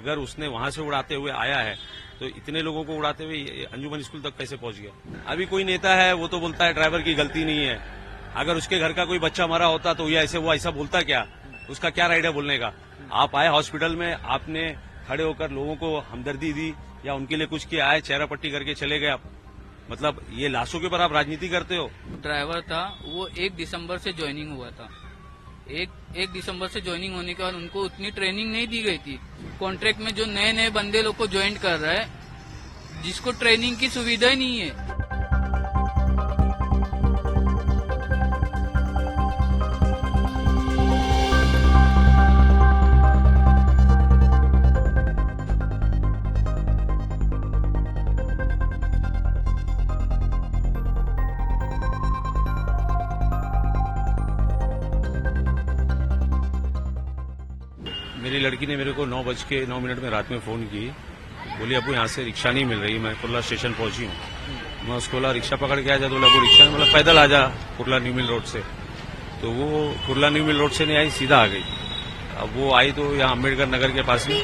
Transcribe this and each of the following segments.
अगर उसने वहां से उड़ाते हुए आया है तो इतने लोगों को उड़ाते हुए अंजुमन स्कूल तक कैसे पहुंच गया। अभी कोई नेता है वो तो बोलता है ड्राइवर की गलती नहीं है। अगर उसके घर का कोई बच्चा मरा होता तो ये वो ऐसा बोलता क्या, उसका क्या राइट है बोलने का। आप आए हॉस्पिटल में, आपने खड़े होकर लोगों को हमदर्दी दी या उनके लिए कुछ किया, आए चेहरा पट्टी करके चले गए आप। मतलब ये लाशों के ऊपर आप राजनीति करते हो। ड्राइवर था वो 1 दिसंबर से ज्वाइनिंग हुआ था। एक दिसंबर से ज्वाइनिंग होने के बाद उनको उतनी ट्रेनिंग नहीं दी गई थी। कॉन्ट्रैक्ट में जो नए नए बंदे लोग को ज्वाइन कर रहा है, जिसको ट्रेनिंग की सुविधा ही नहीं है। मेरी लड़की ने मेरे को 9:09 में रात में फोन की, बोली अबू यहाँ से रिक्शा नहीं मिल रही, मैं कुर्ला स्टेशन पहुंची हूँ। मैं उसको बोला रिक्शा पकड़ के आ जा, तो बोला वो रिक्शा में, बोला पैदल आ जा कुर्ला न्यू मिल रोड से। तो वो कुर्ला न्यू मिल रोड से नहीं आई, सीधा आ गई। अब वो आई तो यहाँ अम्बेडकर नगर के पास में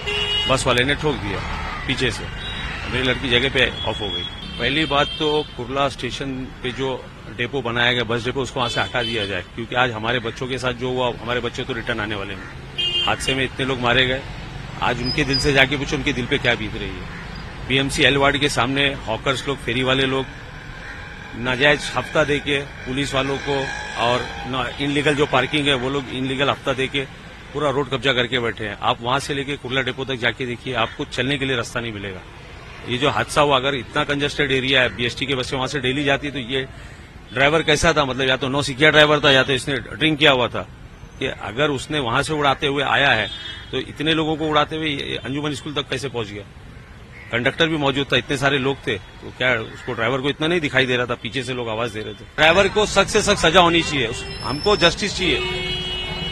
बस वाले ने ठोक दिया पीछे से, मेरी लड़की जगह पे ऑफ हो गई। पहली बात तो कुर्ला स्टेशन पे जो डेपो बनाया गया, बस डेपो, उसको वहां से हटा दिया जाए, क्योंकि आज हमारे बच्चों के साथ जो हुआ, हमारे बच्चे तो रिटर्न आने वाले नहीं। हादसे में इतने लोग मारे गए, आज उनके दिल से जाके पूछो उनके दिल पे क्या बीत रही है। बीएमसी एल वार्ड के सामने हॉकर्स लोग, फेरी वाले लोग नाजायज हफ्ता देके पुलिस वालों को, और इनलीगल जो पार्किंग है वो लोग इनलीगल हफ्ता देके पूरा रोड कब्जा करके बैठे हैं। आप वहां से लेके कुर्ला डेपो तक जाके देखिए, आपको चलने के लिए रास्ता नहीं मिलेगा। ये जो हादसा हुआ, अगर इतना कंजेस्टेड एरिया है, बीएसटी की बसें वहां से डेली जाती है, तो ये ड्राइवर कैसा था, मतलब या तो नौसिखिया ड्राइवर था या तो इसने ड्रिंक किया हुआ था। कि अगर उसने वहां से उड़ाते हुए आया है तो इतने लोगों को उड़ाते हुए अंजुमन स्कूल तक कैसे पहुंच गया। कंडक्टर भी मौजूद था, इतने सारे लोग थे, तो क्या उसको ड्राइवर को इतना नहीं दिखाई दे रहा था, पीछे से लोग आवाज दे रहे थे। ड्राइवर को सख्त से सख्त सजा होनी चाहिए, हमको जस्टिस चाहिए।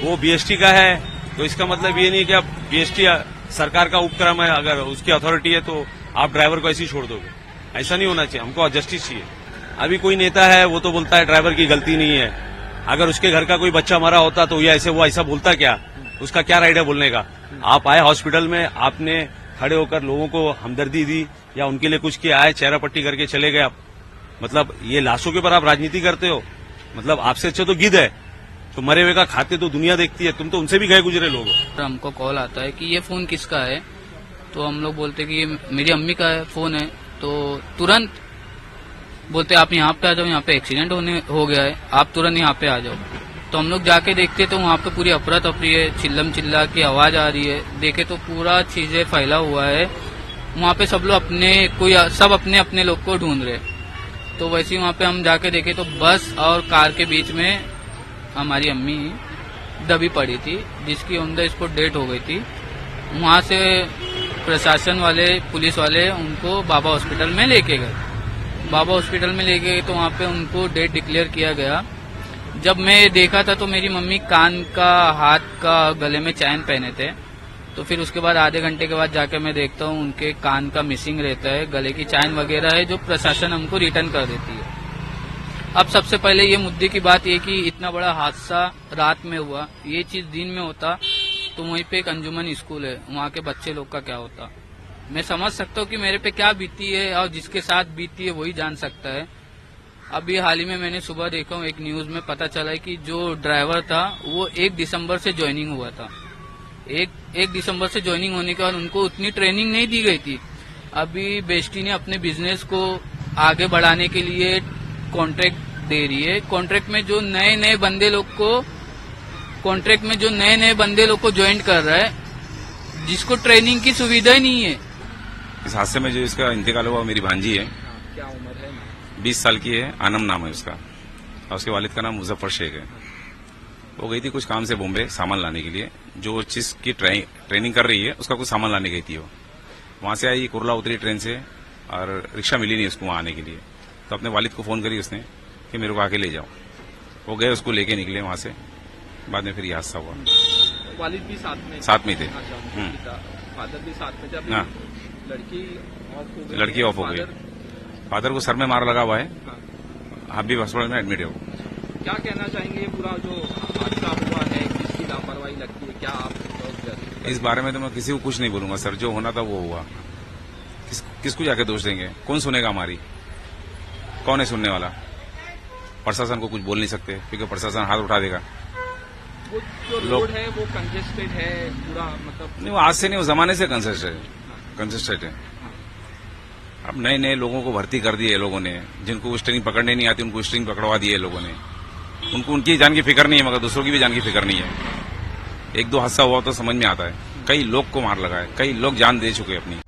वो बीएसटी का है तो इसका मतलब ये नहीं कि आप बीएसटी सरकार का उपक्रम है, अगर उसकी अथॉरिटी है तो आप ड्राइवर को ऐसे ही छोड़ दोगे, ऐसा नहीं होना चाहिए। हमको जस्टिस चाहिए। अभी कोई नेता है वो तो बोलता है ड्राइवर की गलती नहीं है। अगर उसके घर का कोई बच्चा मरा होता तो वो ऐसा बोलता क्या, उसका क्या राइट है बोलने का। आप आए हॉस्पिटल में, आपने खड़े होकर लोगों को हमदर्दी दी या उनके लिए कुछ किया, आए चेहरा पट्टी करके चले गए आप। मतलब ये लाशों के ऊपर आप राजनीति करते हो। मतलब आपसे अच्छा तो गिद्ध है, तो मरे हुए का खाते तो दुनिया देखती है, तुम तो उनसे भी गए गुजरे लोग हो। हमको कॉल आता है कि ये फोन किसका है, तो हम लोग बोलते कि ये मेरी अम्मी का है फोन है। तो तुरंत बोलते आप यहाँ पे आ जाओ, यहाँ पे एक्सीडेंट हो गया है, आप तुरंत यहाँ पे आ जाओ। तो हम लोग जाके देखते तो वहाँ पे पूरी अफरा तफरी है, चिल्लम चिल्ला की आवाज आ रही है। देखे तो पूरा चीजें फैला हुआ है वहाँ पे, सब लोग सब अपने अपने लोग को ढूंढ रहे। तो वैसे ही वहाँ पे हम जाके देखे तो बस और कार के बीच में हमारी अम्मी दबी पड़ी थी, जिसकी ऑन द स्पॉट डेथ हो गई थी। वहाँ से प्रशासन वाले, पुलिस वाले उनको बाबा हॉस्पिटल में लेके गए। बाबा हॉस्पिटल में ले गए तो वहाँ पे उनको डेट डिक्लेयर किया गया। जब मैं देखा था तो मेरी मम्मी कान का, हाथ का, गले में चैन पहने थे। तो फिर उसके बाद आधे घंटे के बाद जाके मैं देखता हूँ उनके कान का मिसिंग रहता है, गले की चैन वगैरह है, जो प्रशासन हमको रिटर्न कर देती है। अब सबसे पहले ये मुद्दे की बात ये कि इतना बड़ा हादसा रात में हुआ, ये चीज दिन में होता तो वहीं पे एक अंजुमन स्कूल है, वहाँ के बच्चे लोग का क्या होता। मैं समझ सकता हूँ कि मेरे पे क्या बीती है, और जिसके साथ बीती है वही जान सकता है। अभी हाल ही में मैंने सुबह देखा हूँ, एक न्यूज में पता चला है कि जो ड्राइवर था वो 1 दिसंबर से ज्वाइनिंग हुआ था। एक दिसंबर से ज्वाइनिंग होने के बाद उनको उतनी ट्रेनिंग नहीं दी गई थी। अभी बेस्टी ने अपने बिजनेस को आगे बढ़ाने के लिए कॉन्ट्रैक्ट दे रही है। कॉन्ट्रैक्ट में जो नए नए बंदे लोग को ज्वाइन कर रहा है, जिसको ट्रेनिंग की सुविधा ही नहीं है। इस हादसे में जो इसका इंतकाल हुआ मेरी भांजी है। क्या उम्र है? 20 साल की है, आनम नाम है उसका, और उसके वालिद का नाम मुजफ्फर शेख है। वो गई थी कुछ काम से बॉम्बे सामान लाने के लिए, जो चीज की ट्रेनिंग कर रही है उसका कुछ सामान लाने गई थी। वो वहां से आई, कुर्ला उतरी ट्रेन से, और रिक्शा मिली नहीं उसको वहां आने के लिए। तो अपने वालिद को फोन करी उसने कि मेरे को आके ले जाओ। वो गए, उसको लेके निकले वहां से। बाद में फिर ये हादसा हुआ। वालिद भी साथ में थे। फादर भी साथ में थे। हाँ, लड़की ऑफ हो गई। फादर को सर में मार लगा हुआ है। आप भी हॉस्पिटल में एडमिट हो। क्या कहना चाहेंगे, पूरा जो हादसा हुआ है, किसकी लापरवाही लगती है, क्या आप इस बारे में तो मैं किसी को कुछ नहीं बोलूंगा सर, जो होना था वो हुआ। किसको जाके दोष देंगे? कौन सुनेगा हमारी? कौन है सुनने वाला? प्रशासन को कुछ बोल नहीं सकते क्योंकि प्रशासन हाथ उठा देगा। वो जो रोड है वो कंजेस्टेड है पूरा, मतलब नहीं, वो आज से नहीं, वो जमाने से कंजेस्टेड है। अब नए नए लोगों को भर्ती कर दिए लोगों ने, जिनको स्ट्रिंग पकड़ने नहीं आती उनको स्ट्रिंग पकड़वा दिए लोगों ने। उनको उनकी जान की फिक्र नहीं है, मगर दूसरों की भी जान की फिक्र नहीं है। एक दो हादसा हुआ तो समझ में आता है, कई लोग को मार लगा है, कई लोग जान दे चुके हैं अपनी।